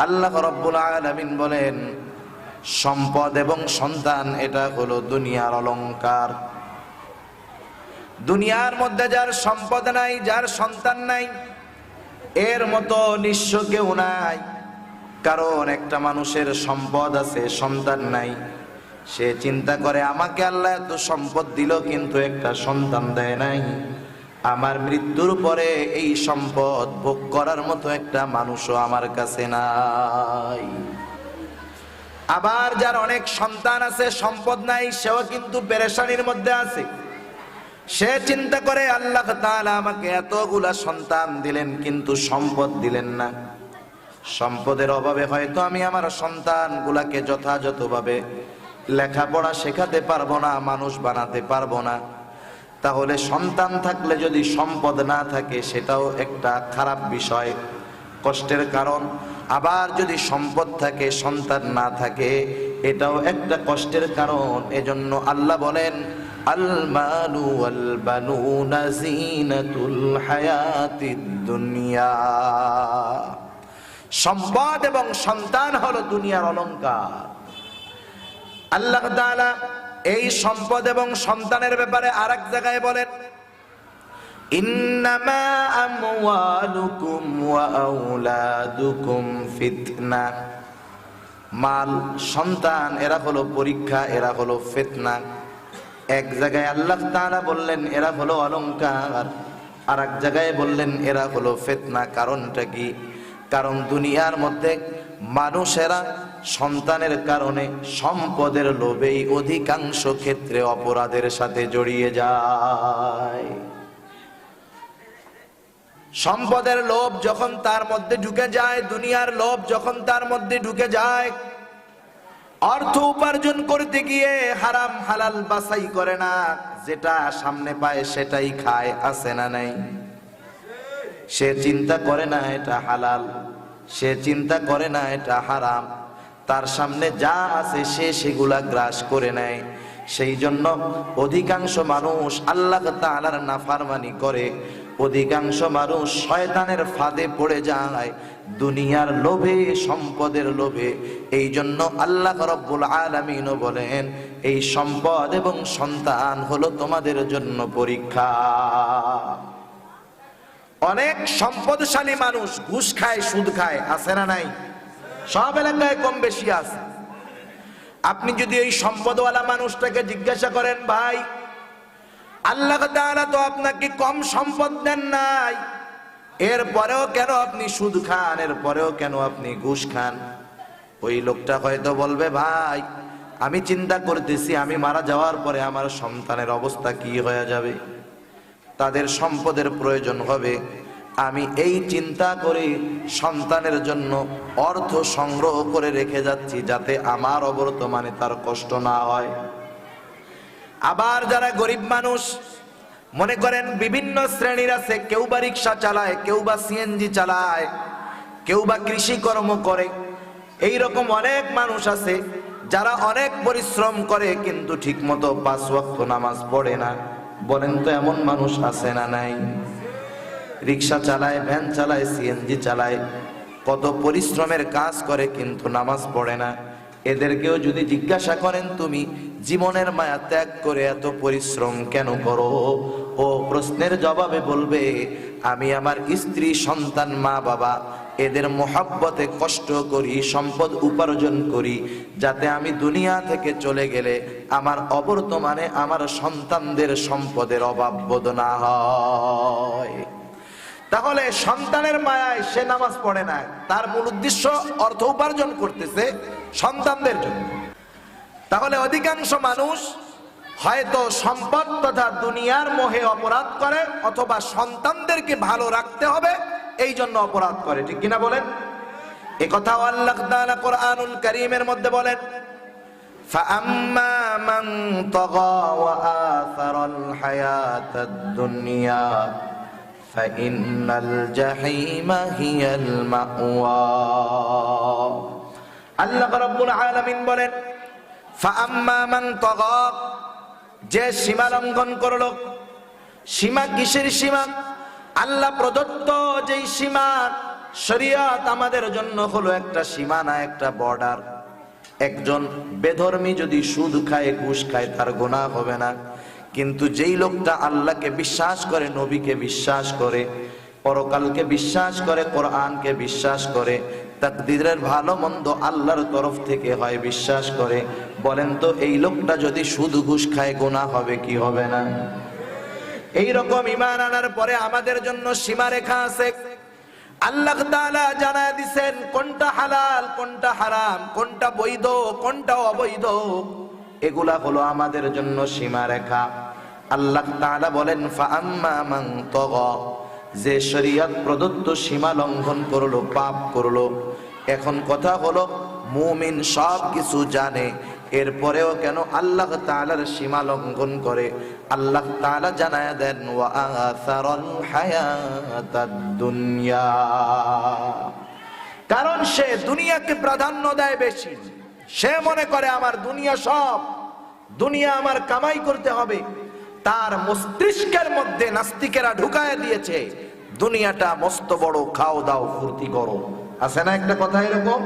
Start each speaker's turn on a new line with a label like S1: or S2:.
S1: আল্লাহ রাব্বুল আলামিন বলেন, সম্পদ এবং সন্তান এটা হলো দুনিয়ার অলংকার। দুনিয়ার মধ্যে যার সম্পদ নাই, যার সন্তান নাই, এর মতো নিঃস্ব কেউ নাই। কারণ একটা মানুষের সম্পদ আছে, সন্তান নাই, সে চিন্তা করে আমাকে আল্লাহ এত সম্পদ দিল কিন্তু একটা সন্তান দেয় নাই, আমার মৃত্যুর পরে এই সম্পদ ভোগ করার মতো একটা মানুষও আমার কাছে নাই। আবার যার অনেক সন্তান আছে, সম্পদ নাই, সেও কিন্তু পেরেশানির মধ্যে আছে। সে চিন্তা করে আল্লাহ তাআলা আমাকে এতগুলা সন্তান দিলেন কিন্তু সম্পদ দিলেন না। সম্পদের অভাবে হয়তো আমি আমার সন্তানগুলাকে যথাযথভাবে লেখাপড়া শেখাতে পারবো না, মানুষ বানাতে পারবো না। তাহলে সন্তান থাকলে যদি সম্পদ না থাকে সেটাও একটা খারাপ বিষয়, কষ্টের কারণ। আবার যদি সম্পদ থাকে সন্তান না থাকে এটাও একটা কষ্টের কারণ। এজন্য আল্লাহ বলেন, আল মালু ওয়াল বানুনা যিনাতুল হায়াতিদ দুনিয়া। সম্পদ এবং সন্তান হলো দুনিয়ার অলংকার। আল্লাহ তাআলা এই সম্পদ এবং সন্তানের ব্যাপারে আরেক জায়গায় বলেন, ইন্নামা আমওয়ালুকুম ওয়া আওলাদুকুম ফিতনা। মাল, সন্তান এরা হলো পরীক্ষা, এরা হলো ফিতনা। এক জায়গায় আল্লাহ তাআলা বললেন এরা হলো অলংকার, আর এক জায়গায় বললেন এরা হলো ফিতনা। কারণটা কি? কারণ দুনিয়ার মধ্যে মানুষেরা সন্তানের কারণে, সম্পদের লোভেই অধিকাংশ ক্ষেত্রে অপরাধের সাথে জড়িয়ে যায়। সম্পদের লোভ যখন তার মধ্যে ঢুকে যায়, দুনিয়ার লোভ যখন তার মধ্যে ঢুকে যায়, অর্থ উপার্জন করতে গিয়ে হারাম হালাল বাছাই করে না, যেটা সামনে পায় সেটাই খায়, আছে না নাই? সে চিন্তা করে না এটা হালাল, সে চিন্তা করে না এটা হারাম, তার সামনে যা আছে সে সেগুলা গ্রাস করে নেয়। সেই জন্য অধিকাংশ মানুষ আল্লাহ তাআলার নাফরমানি করে, অধিকাংশ মানুষ শয়তানের ফাঁদে পড়ে যায় দুনিয়ার লোভে, সম্পদের লোভে। এই জন্য আল্লাহ রাব্বুল আলামিন বলেন, এই সম্পদ এবং সন্তান হলো তোমাদের জন্য পরীক্ষা। অনেক সম্পদশালী মানুষ ঘুষ খায়, সুদ খায়, আছে না নাই? সব এলাকায় কম বেশি আছে। আপনি যদি এই সম্পদওয়ালা মানুষটাকে জিজ্ঞাসা করেন, ভাই আল্লাহ তাআলা তো আপনাকে কম সম্পদ দেন নাই, এরপরেও কেন আপনি সুদ খান, এরপরেও কেন আপনি ঘুষ খান? ওই লোকটা হয়তো বলবে, ভাই আমি চিন্তা করতেছি আমি মারা যাওয়ার পরে আমার সন্তানের অবস্থা কি হয়ে যাবে, তাদের সম্পদের প্রয়োজন হবে, আমি এই চিন্তা করে সন্তানের জন্য অর্থ সংগ্রহ করে রেখে যাচ্ছি যাতে আমার অবর্তমানে তার কষ্ট না হয়। আবার যারা গরিব মানুষ, মনে করেন বিভিন্ন শ্রেণীর আছে, কেউ বা রিক্সা চালায়, কেউ বা সিএনজি চালায়, কেউ বা কৃষিকর্ম করে, এইরকম অনেক মানুষ আছে যারা অনেক পরিশ্রম করে কিন্তু ঠিক মতো 5 ওয়াক্ত নামাজ পড়ে না। বলেন তো এমন মানুষ আছে না নাই? রিক্সা চালায়, ভ্যান চালায়, সিএনজি চালায়, কত পরিশ্রমের কাজ করে কিন্তু নামাজ পড়ে না। এদেরকেও যদি জিজ্ঞাসা করেন তুমি জীবনের মায়া ত্যাগ করে এত পরিশ্রম কেন করো, ও প্রশ্নের জবাবে বলবে, আমি আমার স্ত্রী, সন্তান, মা বাবা এদের মোহাব্বতে কষ্ট করি, সম্পদ উপার্জন করি, যাতে আমি দুনিয়া থেকে চলে গেলে আমার অবর্তমানে আমার সন্তানদের সম্পদের অভাব বোধ না হয়। তাহলে সন্তানের মায়ায় সে নামাজ পড়ে না, তার মূল উদ্দেশ্য অর্থ উপার্জন করতেছে সন্তানদের জন্য। তাহলে অধিকাংশ মানুষ হয়তো সম্পদ তথা দুনিয়ার মোহে অপরাধ করে, অথবা সন্তানদেরকে ভালো রাখতে হবে এই জন্য অপরাধ করে। ঠিক কিনা বলেন? এ কথাও আল্লাহ তাআলা কোরআনুল কারীমের মধ্যে বলেন, ফাআম্মা মান তাগা ওয়া আসারাল হায়াতাদ দুনিয়া ফাইন্নাল জাহিমা হিয়াল মাওয়া। আল্লাহ রাব্বুল আলামিন বলেন, ফাআম্মা মান তাগা, যে সীমা লঙ্ঘন করলো। সীমা কিসের সীমা? আল্লাহ প্রদত্ত যেই সীমা, শরীয়ত আমাদের জন্য হলো একটা সীমানা, একটা বর্ডার। একজন বেধর্মী যদি সুদ খায়, ঘুষ খায়, তার গুনাহ হবে না। কিন্তু যেই লোকটা আল্লাহকে বিশ্বাস করে, নবীকে বিশ্বাস করে, পরকালকে বিশ্বাস করে, কোরআনকে বিশ্বাস করে, তাকদীরের ভালো মন্দ আল্লাহর তরফ থেকে হয় বিশ্বাস করে, বলেন তো এই লোকটা যদি সুদ ঘুষ খায় গুনাহ হবে কি হবে না? এই রকম ঈমান আনার পরে আমাদের জন্য সীমারেখা আছে। আল্লাহ তাআলা জানায় দিবেন কোনটা হালাল, কোনটা হারাম, কোনটা বৈধ, কোনটা অবৈধ। এগুলা হলো আমাদের জন্য সীমারেখা। আল্লাহ তাআলা বলেন ফাআম্মা মান তাগা, যে শরীয়ত প্রদত্ত সীমা লঙ্ঘন করলো, পাপ করলো। এখন কথা হলো মুমিন সব কিছু জানে, এরপরেও কেন আল্লাহ তাআলার সীমা লঙ্ঘন করে? আল্লাহ তাআলা জানায় দেন ওয়া আসারাল হায়াতাদ দুনিয়া, কারণ সে দুনিয়াকে প্রাধান্য দেয় বেশি। সে মনে করে আমার দুনিয়া সব, দুনিয়া আমার কামাই করতে হবে। তার মস্তিষ্কের মধ্যে নাস্তিকেরা ঢুকায় দিয়েছে দুনিয়াটা মস্ত বড়, খাও দাও ফুর্তি করো। আছে না একটা কথা এরকম?